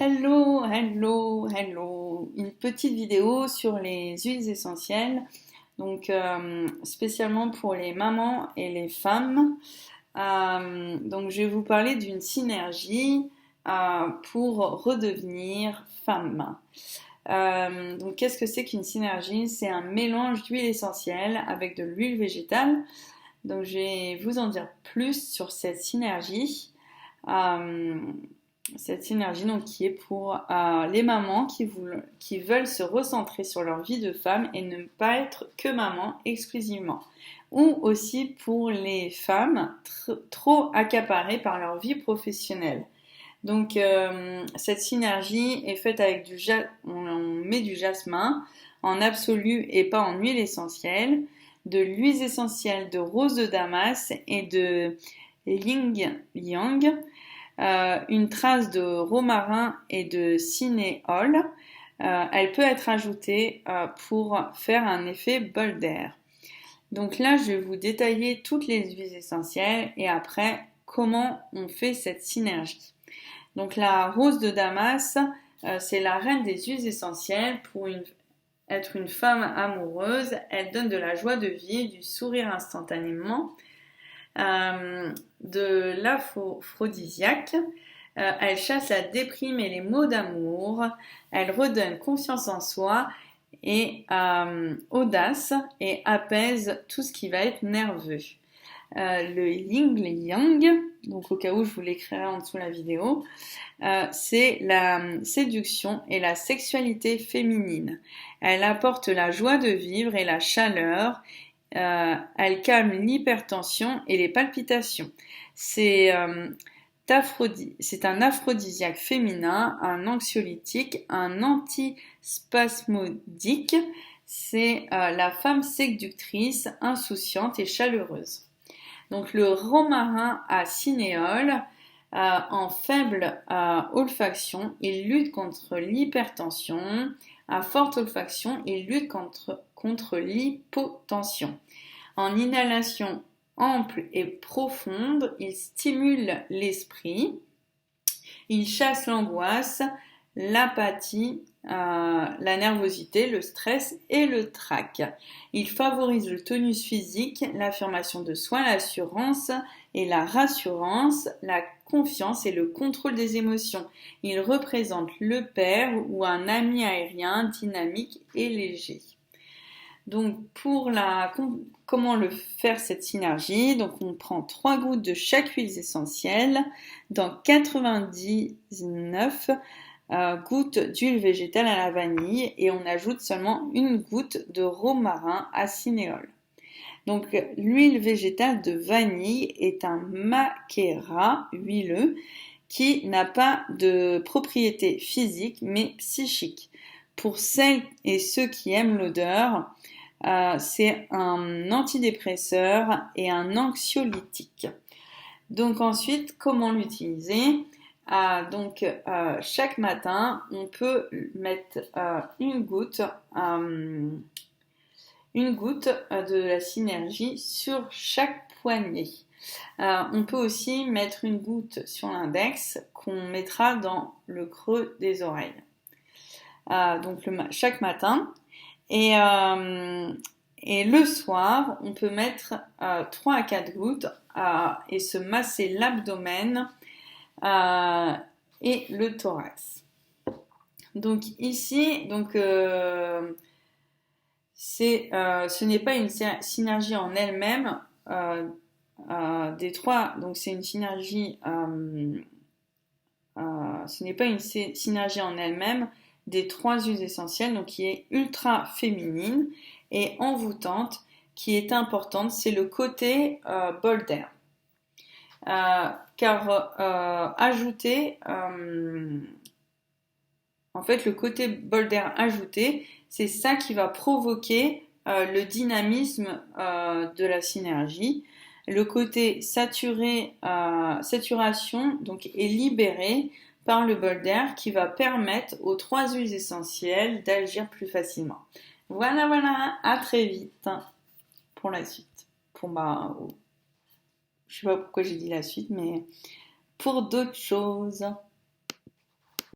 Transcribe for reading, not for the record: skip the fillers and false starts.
Hello, hello, hello. Une petite vidéo sur les huiles essentielles, spécialement pour les mamans et les femmes. Donc je vais vous parler d'une synergie pour redevenir femme. Donc qu'est-ce que c'est qu'une synergie? C'est un mélange d'huile essentielle avec de l'huile végétale. Donc je vais vous en dire plus sur cette synergie. Cette synergie donc, qui est pour les mamans qui veulent se recentrer sur leur vie de femme et ne pas être que maman exclusivement. Ou aussi pour les femmes trop accaparées par leur vie professionnelle. Donc cette synergie est faite avec on met du jasmin en absolu et pas en huile essentielle, de l'huile essentielle de rose de Damas et de yin yang. Une trace de romarin et de cinéole. Elle peut être ajoutée pour faire un effet bol d'air. Donc là, je vais vous détailler toutes les huiles essentielles et après, comment on fait cette synergie. Donc la rose de Damas, c'est la reine des huiles essentielles pour être une femme amoureuse. Elle donne de la joie de vivre, du sourire instantanément. De l'aphrodisiaque. Elle chasse la déprime et les maux d'amour. Elle redonne confiance en soi et audace et apaise tout ce qui va être nerveux. Le yin yang, donc au cas où je vous l'écrirai en dessous de la vidéo, c'est la séduction et la sexualité féminine. Elle apporte la joie de vivre et la chaleur. Elle calme l'hypertension et les palpitations. C'est un aphrodisiaque féminin, un anxiolytique, un antispasmodique. C'est la femme séductrice, insouciante et chaleureuse. Donc le romarin à cinéole, en faible olfaction, il lutte contre l'hypertension. À forte olfaction, il lutte contre l'hypotension. En inhalation ample et profonde, il stimule l'esprit. Il chasse l'angoisse, l'apathie, la nervosité, le stress et le trac. Il favorise le tonus physique, l'affirmation de soi, l'assurance et la rassurance, la confiance et le contrôle des émotions. Il représente le père ou un ami aérien dynamique et léger. Donc comment le faire cette synergie? Donc on prend 3 gouttes de chaque huile essentielle dans 99 gouttes d'huile végétale à la vanille et on ajoute seulement 1 goutte de romarin à cinéole. Donc l'huile végétale de vanille est un maquerat huileux qui n'a pas de propriété physique mais psychique. Pour celles et ceux qui aiment l'odeur, c'est un antidépresseur et un anxiolytique. Donc ensuite, comment l'utiliser? Chaque matin, on peut mettre une goutte de la synergie sur chaque poignet. On peut aussi mettre une goutte sur l'index qu'on mettra dans le creux des oreilles. Chaque matin. Et le soir, on peut mettre 3 à 4 gouttes et se masser l'abdomen et le thorax. Donc ici, ce n'est pas une synergie en elle-même des trois. Donc c'est une synergie. Ce n'est pas une synergie en elle-même des 3 huiles essentielles, donc qui est ultra féminine et envoûtante, qui est importante, c'est le côté bol d'air. Le côté bol d'air ajouté, c'est ça qui va provoquer le dynamisme de la synergie. Le côté saturation donc, est libéré par le bol d'air qui va permettre aux 3 huiles essentielles d'agir plus facilement. Voilà, à très vite pour la suite. Je sais pas pourquoi j'ai dit la suite, mais pour d'autres choses.